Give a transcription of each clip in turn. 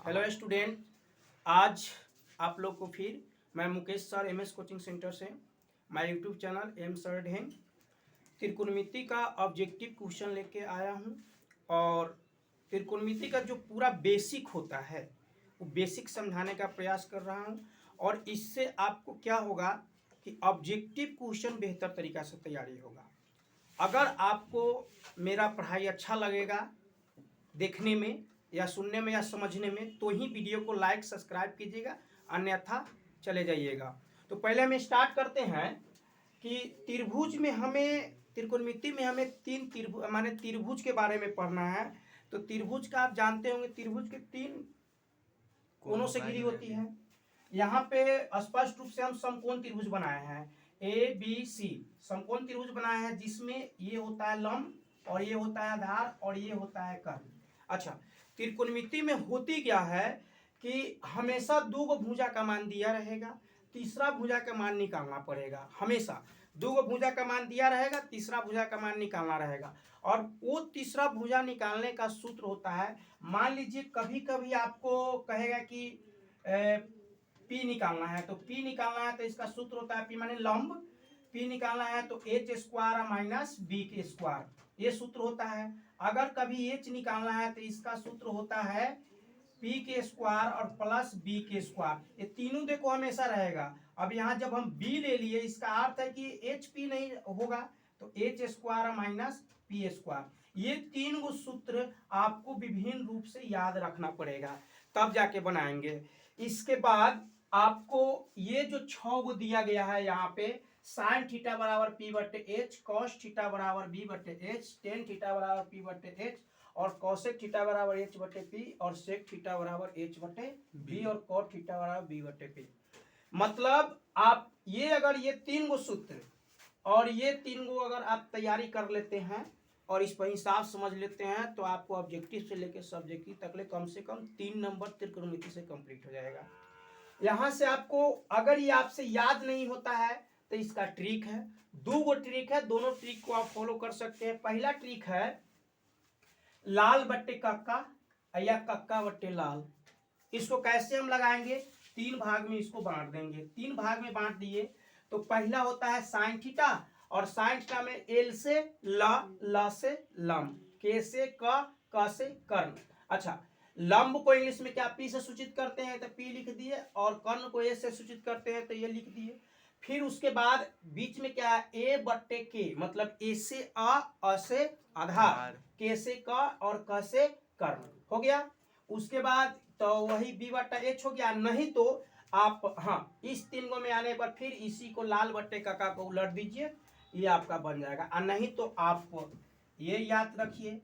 Hello student. आज आप लोग को फिर मैं Mukesh sir MS coaching centre से मैं YouTube channel M sir Dheng त्रिकोणमिति का ऑब्जेक्टिव क्वेश्चन लेके आया हूं। और त्रिकोणमिति का जो पूरा बेसिक होता है वो बेसिक समझाने का प्रयास कर रहा हूं। और इससे आपको क्या होगा कि ऑब्जेक्टिव क्वेश्चन बेहतर तरीक़ा से तैयारी होगा। अगर आपको मेरा पढ़ाई अच्छा लगेगा देखने में या सुनने में या समझने में तो ही वीडियो को लाइक सब्सक्राइब कीजिएगा, अन्यथा चले जाइएगा। तो पहले हम स्टार्ट करते हैं कि त्रिभुज में हमें त्रिकोणमिति में हमें तीन त्रिभुज माने त्रिभुज के बारे में पढ़ना है। तो त्रिभुज का आप जानते होंगे, त्रिभुज के तीन कोनों से घिरी होती है। यहाँ पे स्पष्ट रूप से हम समकोण त्रिभुज बनाए हैं, ए बी सी समकोण त्रिभुज बनाए हैं, जिसमें ये होता है लंब और ये होता है आधार और ये होता है कर्ण। अच्छा, त्रिकोणमिति में होती क्या है कि हमेशा दो भुजा का मान दिया रहेगा, तीसरा भुजा का मान निकालना पड़ेगा। हमेशा दो भुजा का मान दिया रहेगा, तीसरा भुजा का मान निकालना रहेगा। और वो तीसरा भुजा निकालने का सूत्र होता है, मान लीजिए कभी कभी आपको कहेगा कि पी निकालना है, तो पी निकालना है तो इसका सूत्र होता है पी माने लंब, पी निकालना है तो एच स्क्वायर माइनस बी के स्क्वायर, ये सूत्र होता है। अगर कभी एच निकालना है तो इसका सूत्र होता है पी के स्क्वायर और प्लस बी के स्क्वायर, ये तीनों देखो हमेशा रहेगा। अब यहाँ जब हम बी ले लिए, इसका अर्थ है कि एच पी नहीं होगा, तो H square minus p square. ये तीन गो सूत्र आपको विभिन्न रूप से याद रखना पड़ेगा, तब जाके बनाएंगे। इसके बाद आपको ये जो 6 गो दिया गया है यहाँ पे, साइन थीटा बराबर पी बटे एच, कॉस थीटा बराबर बी बटे एच, टेन थीटा बराबर पी बटे एच, और कॉसेक थीटा बराबर एच बटे पी, और सेक थीटा बराबर एच बटे बी, और कॉट थीटा बराबर बी बटे पी। मतलब आप ये अगर ये तीन गो सूत्र और ये तीन गो अगर आप तैयारी कर लेते हैं और इस पर हिसाब समझ लेते हैं, तो आपको ऑब्जेक्टिव से लेकर सब्जेक्टिव तक ले कम से कम 3 नंबर त्रिकोणमिति से कंप्लीट हो जाएगा। यहाँ से आपको अगर ये आपसे याद नहीं होता है तो इसका ट्रिक है, 2 गो ट्रिक है, दोनों ट्रिक को आप फॉलो कर सकते हैं। पहला ट्रिक है लाल बट्टे कक्का या कक्का बट्टे लाल। इसको कैसे हम लगाएंगे, 3 भाग में इसको बांट देंगे। 3 भाग में बांट दिए तो पहला होता है साइन थीटा, और साइन थीटा में एल से ला से लंब, के से क से कर्ण। अच्छा, लंब को इंग्लिश में क्या पी से सूचित करते हैं, तो पी लिख दिए, और कर्ण को ए से सूचित करते हैं तो ये लिख दिए। फिर उसके बाद बीच में क्या है, ए बट्टे के, मतलब ए से अ से आधार, के से क और क से कर्ण हो गया। उसके बाद तो वही बी बट्टा एच हो गया। नहीं तो आप इस 3 गो में आने पर फिर इसी को लाल बट्टे कक्का को उलट दीजिए, ये आपका बन जाएगा। और नहीं तो आप ये याद रखिए,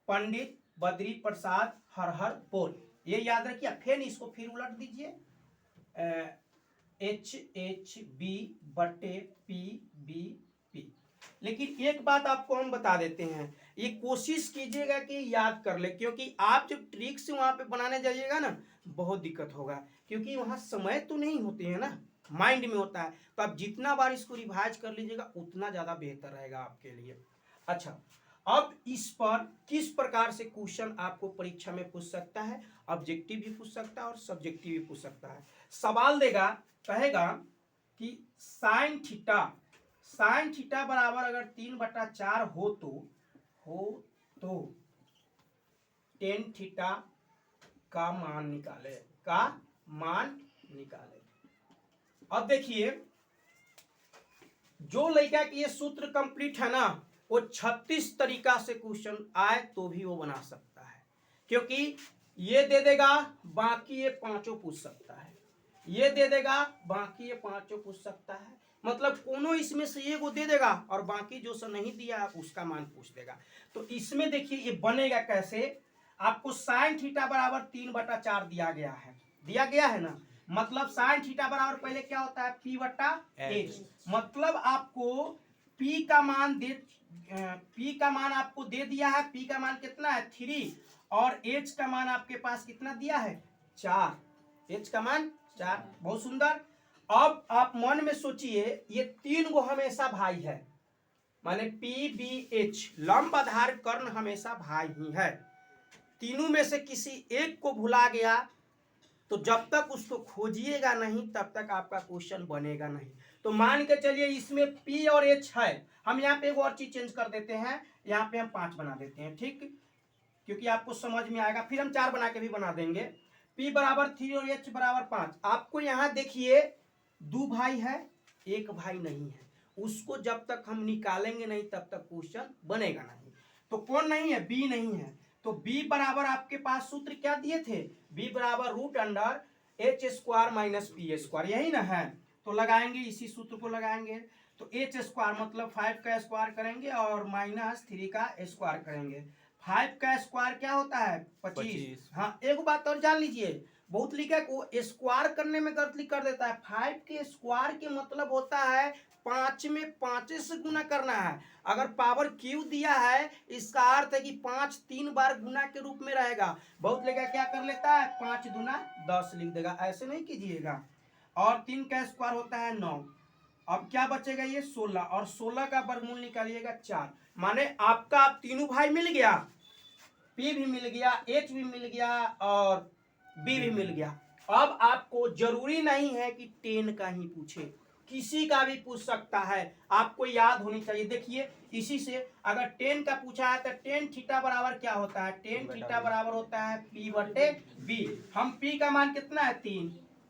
पंडित बद्री प्रसाद हर हर बोल, ये याद रखिए। फिर इसको फिर उलट दीजिए, एच एच बी बटे पी बी पी। लेकिन एक बात आपको हम बता देते हैं, ये कोशिश कीजिएगा कि याद कर ले, क्योंकि आप जब ट्रिक से वहां पे बनाने जाइएगा ना, बहुत दिक्कत होगा, क्योंकि वहां समय तो नहीं होते हैं ना, माइंड में होता है। तो आप जितना बार इसको रिवाइज कर लीजिएगा उतना ज्यादा बेहतर रहेगा आपके लिए। अच्छा, अब इस पर किस प्रकार से क्वेश्चन आपको परीक्षा में पूछ सकता है, ऑब्जेक्टिव भी पूछ सकता है और सब्जेक्टिव भी पूछ सकता है। सवाल देगा, कहेगा कि साइन थीटा बराबर अगर 3/4 हो तो टेन थीटा का मान निकाले। अब देखिए, जो लड़का की ये सूत्र कंप्लीट है ना, वो 36 तरीका से क्वेश्चन आए तो भी वो बना सकता है, क्योंकि ये दे देगा बाकी ये पांचों पूछ सकता है, ये दे देगा बाकी ये पांचों पूछ सकता है। मतलब कोनो इसमें से ये को दे देगा और बाकी जो से नहीं दिया उसका मान पूछ देगा। तो इसमें देखिए ये बनेगा कैसे, आपको साइन थीटा बराबर 3/4 दिया गया है ना, मतलब साइन थीटा बराबर पहले क्या होता है, पी बटा एच। मतलब आपको पी का मान आपको दे दिया है, पी का मान कितना है 3, और एच का मान आपके पास कितना दिया है 4, एच का मान 4। बहुत सुंदर। अब आप मन में सोचिए, ये 3 गो हमेशा भाई है, माने पी बी एच, लंब आधार कर्ण हमेशा भाई ही है। तीनों में से किसी एक को भुला गया तो जब तक उसको खोजिएगा नहीं तब तक आपका क्वेश्चन बनेगा नहीं। तो मान के चलिए इसमें P और H है, हम यहाँ पे एक और चीज चेंज कर देते हैं, यहाँ पे हम 5 बना देते हैं, ठीक, क्योंकि आपको समझ में आएगा। फिर हम 4 बना के भी बना देंगे। P बराबर 3 और H बराबर 5। आपको यहाँ देखिए 2 भाई है, 1 भाई नहीं है, उसको जब तक हम निकालेंगे नहीं तब तक क्वेश्चन बनेगा नहीं। तो कौन नहीं है? B नहीं है। तो B बराबर आपके पास सूत्र क्या दिए थे? B बराबर root under h square minus p square, यही ना है। तो लगाएंगे, इसी सूत्र को लगाएंगे। तो एच स्क्वायर मतलब 5 का स्क्वायर करेंगे और माइनस 3 का स्क्वायर करेंगे। 5 का स्क्वायर क्या होता है? 25। हाँ, एक बात और जान लीजिए, बहुत लिखा है को स्क्वायर करने में गलती कर देता है। 5 के स्क्वायर के मतलब होता है 5 में 5 से गुना करना है। अगर पावर क्यू दिया है इसका अर्थ है कि 5 3 बार गुना के रूप में रहेगा। बहुत लेगा क्या कर लेता है? 5 दूना 10 लिख देगा, ऐसे नहीं कीजिएगा। और 3 का स्क्वायर होता है 9। अब क्या बचेगा? ये 16, और 16 का वर्गमूल निकालिएगा 4। माने आपका आप तीनों भाई मिल गया, P भी मिल गया, H भी मिल गया और B भी मिल गया। अब आपको जरूरी नहीं है कि 10 का ही पूछे, किसी का भी पूछ सकता है, आपको याद होनी चाहिए। देखिए इसी से अगर 10 का पूछा है तो टेन थीटा बराबर क्या होता है? टेन थीटा बराबर होता है P बटे B। हम P का मान कितना है?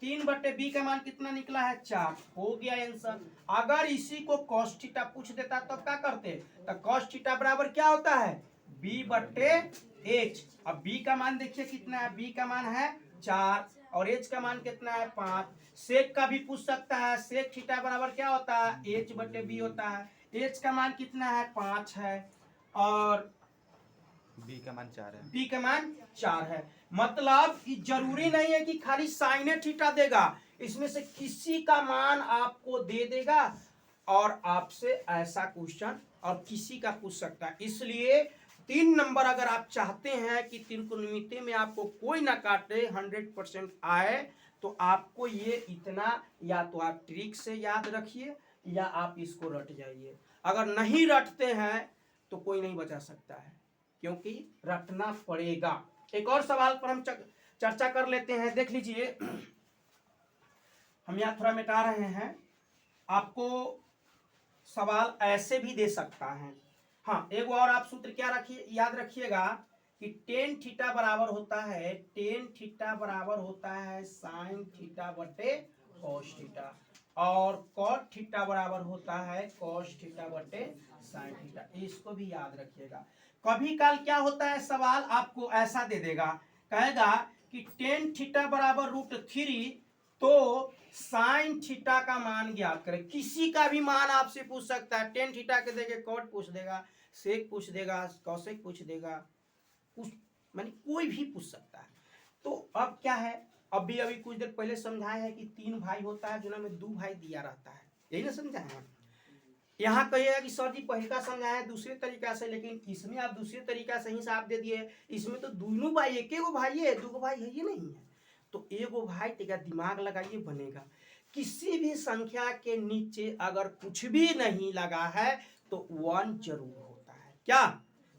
3 बटे B का मान कितना निकला है? 4। हो गया आंसर। अगर इसी को cos थीटा पूछ देता तो क्या करते? तो cos थीटा बराबर क्या होता है? B बटे H। अब B का मान देखिए कितना है? B का मान है 4 और H का मान कितना है? 5। सेक का भी पूछ सकता है, सेक थीटा बराबर क्या होता है? H बटे B होता है। H का मान कितना है? 5 है और B का मान 4 है। B का मान 4 है। मतलब जरूरी नहीं है कि खाली साइन थीटा देगा, इसमें से किसी का मान आपको दे देगा और आपसे ऐसा क्वेश्चन और किसी का पूछ सकता है। इसलिए 3 नंबर अगर आप चाहते हैं कि त्रिकोणमिति में आपको कोई ना काटे, 100% आए, तो आपको ये इतना या तो आप ट्रिक से याद रखिए या आप इसको रट जाइए। अगर नहीं रटते हैं तो कोई नहीं बचा सकता है, क्योंकि रटना पड़ेगा। एक और सवाल पर हम चर्चा कर लेते हैं, देख लीजिए। हम यहाँ थोड़ा मिटा रहे हैं, आपको सवाल ऐसे भी दे सकता है। हाँ, एक और आप सूत्र क्या रखिए, याद रखिएगा कि टेन थीटा बराबर होता है, टेन थीटा बराबर होता है साइन थीटा बटे कॉस थीटा, और कॉट थीटा बराबर होता है कॉस थीटा बटे साइन थीटा। इसको भी याद रखिएगा। कभी काल क्या होता है, सवाल आपको ऐसा दे देगा, कहेगा कि टेन थीटा बराबर √3 तो साइन थीटा का मान ज्ञात करें। किसी का भी मान आपसे पूछ सकता है, टेन थीटा के देके कॉट पूछ देगा, सेक पूछ देगा, कॉसेक पूछ देगा, कुछ मानी कोई भी पूछ सकता है। तो अब क्या है, अभी कुछ देर पहले समझाए हैं कि 3 भाई होता है जिनमें 2 भाई दिया रहता है, यही ना समझाए हैं। यहाँ कहिएगा कि सर जी पहले का समझाया दूसरे तरीका से, लेकिन इसमें आप दूसरे तरीका से ही साफ दे दिए। इसमें तो दोनों भाई, एक गो भाई है, 2 भाई है, ये नहीं है। तो एगो भाई टिका दिमाग लगाइए, बनेगा। किसी भी संख्या के नीचे अगर कुछ भी नहीं लगा है तो 1 जरूर होता है। क्या?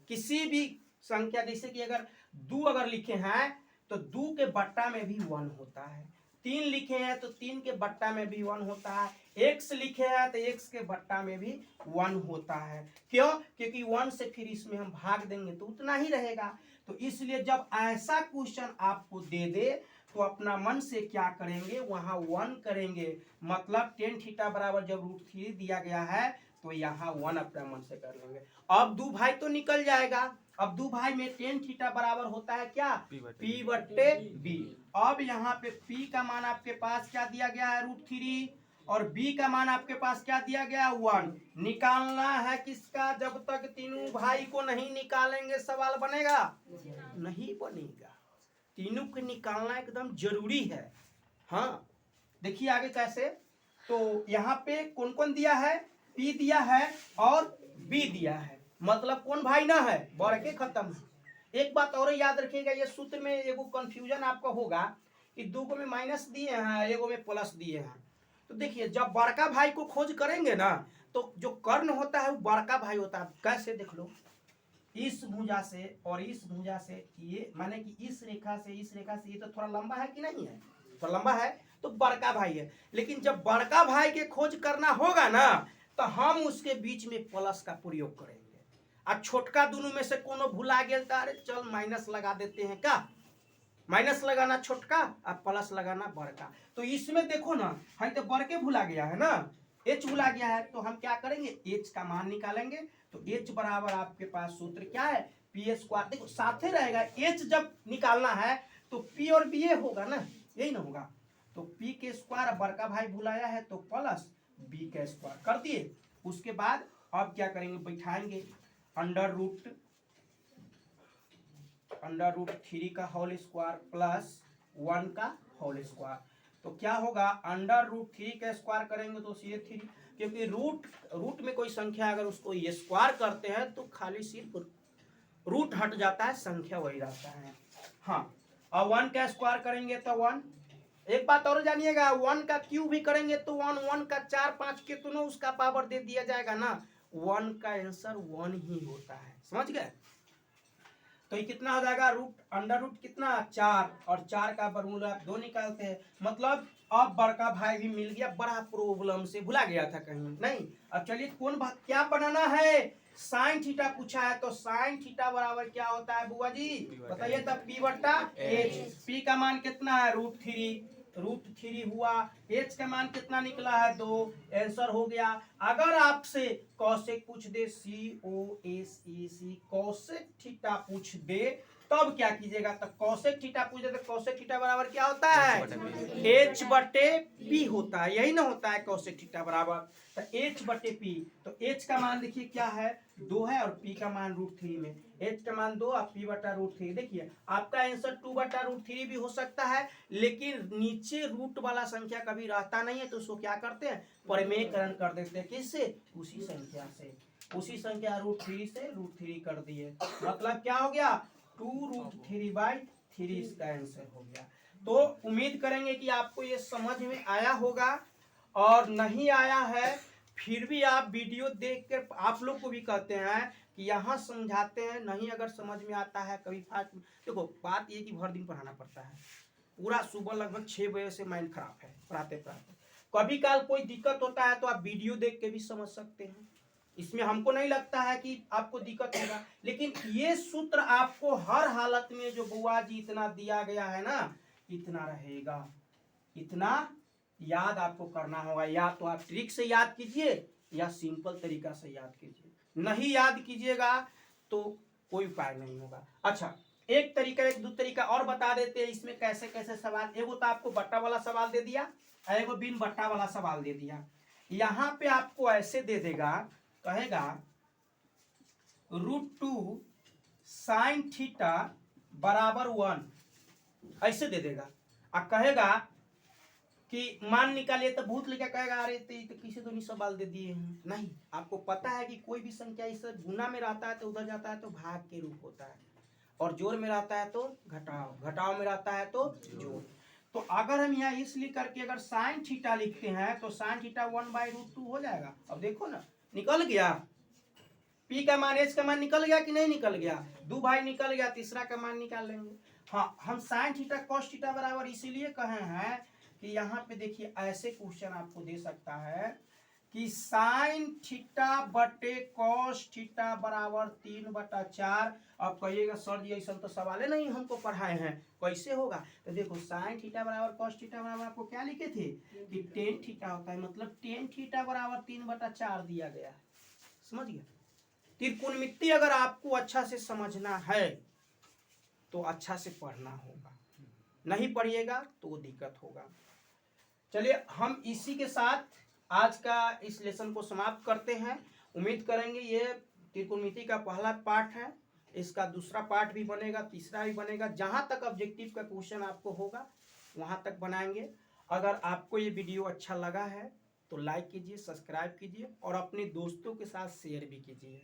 किसी भी संख्या, जैसे कि अगर 2 अगर लिखे हैं तो 2 के बट्टा में भी 1 होता है, 3 लिखे हैं तो 3 के बट्टा में भी 1 होता है, x लिखे हैं तो x के बट्टा में भी 1 होता है। क्यों? क्योंकि 1 से फिर इसमें हम भाग देंगे तो उतना ही रहेगा। तो इसलिए जब ऐसा क्वेश्चन आपको दे दे तो अपना मन से क्या करेंगे, वहां 1 करेंगे। मतलब टेन थीटा बराबर जब √3 दिया गया है तो यहाँ 1 अपना मन से कर लेंगे। अब 2 भाई तो निकल जाएगा। अब 2 भाई में टेन थीटा बराबर होता है क्या? P बटे B। अब यहाँ पे P का मान आपके पास क्या दिया गया है? √3, और B का मान आपके पास क्या दिया गया? 1। निकालना है किसका? जब तक तीनों भाई को नहीं निकालेंगे सवाल बनेगा नहीं बनेगा। तीनों को निकालना एकदम जरूरी है। हाँ, देखिए आगे कैसे। तो यहाँ पे कौन कौन दिया है? P दिया है और B दिया है, मतलब कौन भाई ना है? बड़ के खत्म है। एक बात और याद रखिएगा, ये सूत्र में एगो कंफ्यूजन आपको होगा कि 2 को में माइनस दिए हैं, एगो में प्लस दिए हैं। तो देखिए जब बड़का भाई को खोज करेंगे ना तो जो कर्ण होता है वो बड़का भाई होता है। कैसे? देख लो, इस भुजा से और इस भुजा से ये माने कि इस रेखा से ये तो थोड़ा लंबा है कि नहीं है, थोड़ा लंबा है तो बड़का भाई है। लेकिन जब बड़का भाई के खोज करना होगा ना तो हम उसके बीच में प्लस का प्रयोग करेंगे। और छोटका दोनों में से कोनो भुला गया तो अरे चल माइनस लगा देते हैं, का माइनस लगाना छोटका और प्लस लगाना बड़का। तो इसमें देखो ना, है तो बड़के भुला गया है ना, एच भुला गया है, तो हम क्या करेंगे, एच का मान निकालेंगे। तो एच बराबर आपके पास सूत्र क्या है, पी स्क्वायर। देखो साथे रहेगा, एच जब निकालना है तो पी और बी होगा ना, यही ना होगा। तो पी के स्क्वायर, बड़का भाई भुलाया है तो प्लस बी का स्क्वायर कर दिए। उसके बाद अब क्या करेंगे, बैठाएंगे अंडर रूट 3 का होल स्क्वायर प्लस 1 का होल स्क्वायर। तो क्या होगा, अंडर रूट 3 का स्क्वायर करेंगे तो सीधे 3, क्योंकि रूट में कोई संख्या अगर उसको ये स्क्वायर करते हैं तो खाली सिर्फ रूट हट जाता है, संख्या वही रहता है। हाँ, और 1 का स्क्वायर करेंगे तो 1। एक बात और जानिएगा, 1 का क्यूब भी करेंगे तो 1 का 4 5 कितनों उसका पावर दे दिया जाएगा ना, 1 का आंसर 1 ही होता है, समझ गए। तो ये कितना हो जाएगा, अंडर रूट कितना 4, और 4 का वर्गमूल आप 2 निकालते हैं। मतलब अब बड़का भाई भी मिल गया, बड़ा प्रॉब्लम से भुला गया था कहीं नहीं। अब चलिए क्या बनाना है, साइन थीटा पूछा है, तो साइन थीटा बराबर क्या होता है बुआ जी बताइए, तब पी बट्टा एच। पी का मान कितना है, √3 हुआ, एच का मान कितना निकला है 2, आंसर हो गया। अगर आपसे कॉसेक पूछ दे, COSEC कॉसेक थीटा पूछ दे, तब क्या कीजिएगा, तो कॉसेक थीटा पूछ दे तो कॉसेक थीटा बराबर क्या होता है, H बटे P होता है, यही ना होता है कॉसेक थीटा बराबर, तो H बटे P। तो H का मान देखिए क्या है 2 है, और P का मान √3 में, H का मान 2 और P बटा √3। देखिए आपका आंसर 2 बटा √3 भी हो सकता है, लेकिन नीचे रूट वाला संख्या कभी रहता नहीं है, तो उसको क्या करते हैं, परिमेयकरण कर देते हैं, किससे, उसी संख्या से, उसी संख्या √3 से √3 कर दिए, मतलब क्या हो गया 2√3/3 इसका आंसर हो गया। तो उम्मीद करेंगे कि आपको ये समझ में आया होगा, और नहीं आया है फिर भी आप वीडियो देख कर, आप लोग को भी कहते हैं कि यहाँ समझाते हैं, नहीं अगर समझ में आता है कभी फास्ट। देखो बात ये कि भर दिन पढ़ाना पड़ता है, पूरा सुबह लगभग 6 बजे से माइंड खराब है पढ़ाते पढ़ाते। कभी काल कोई दिक्कत होता है तो आप वीडियो देख के भी समझ सकते हैं, इसमें हमको नहीं लगता है कि आपको दिक्कत होगा। लेकिन ये सूत्र आपको हर हालत में जो बुआ जी इतना दिया गया है ना, इतना रहेगा, इतना याद आपको करना होगा। या तो आप ट्रिक से याद कीजिए या सिंपल तरीका से याद कीजिए, नहीं याद कीजिएगा तो कोई उपाय नहीं होगा। अच्छा, एक दो तरीका और बता देते हैं इसमें कैसे कैसे सवाल। एगो तो आपको बट्टा वाला सवाल दे दिया, एगो बिन बट्टा वाला सवाल दे दिया। यहाँ पे आपको ऐसे दे देगा, कहेगा √2 साइन थीटा बराबर 1, ऐसे दे देगा, और कहेगा कि मान निकालिए, तो भूत लेकर कहेगा अरे तो किसी तो नहीं सवाल दे दिए हैं। नहीं, आपको पता है कि कोई भी संख्या इस गुना में रहता है तो उधर जाता है तो भाग के रूप होता है, और जोड़ में रहता है तो घटाव में रहता है तो जोड़। तो अगर हम यहाँ इसलिए करके अगर साइन थीटा लिखते हैं तो साइन थीटा 1/√2 हो जाएगा। अब देखो ना, निकल गया, P का मान H का मान निकल गया कि नहीं निकल गया, 2 भाई निकल गया, तीसरा का मान निकाल लेंगे। हाँ, हम साइन थीटा कॉस थीटा बराबर इसीलिए कहे हैं कि यहाँ पे देखिए ऐसे क्वेश्चन आपको दे सकता है कि साइन थीटा बटे कॉस थीटा बराबर 3/4। अब कहिएगा सर जी ऐसा तो सवाल नहीं हमको पढ़ाए हैं, कैसे होगा, तो देखो साइन थीटा बराबर कॉस थीटा बराबर आपको क्या लिखे थे कि टेन थीटा होता है, मतलब टेन थीटा बराबर 3/4 दिया गया, समझ गया। त्रिकोणमिति अगर आपको अच्छा से समझना है तो अच्छा से पढ़ना होगा, नहीं पढ़िएगा तो दिक्कत होगा। चलिए हम इसी के साथ आज का इस लेसन को समाप्त करते हैं। उम्मीद करेंगे ये त्रिकोणमिति का पहला पार्ट है, इसका दूसरा पार्ट भी बनेगा, तीसरा भी बनेगा, जहां तक ऑब्जेक्टिव का क्वेश्चन आपको होगा वहां तक बनाएंगे। अगर आपको ये वीडियो अच्छा लगा है तो लाइक कीजिए, सब्सक्राइब कीजिए और अपने दोस्तों के साथ शेयर भी कीजिए।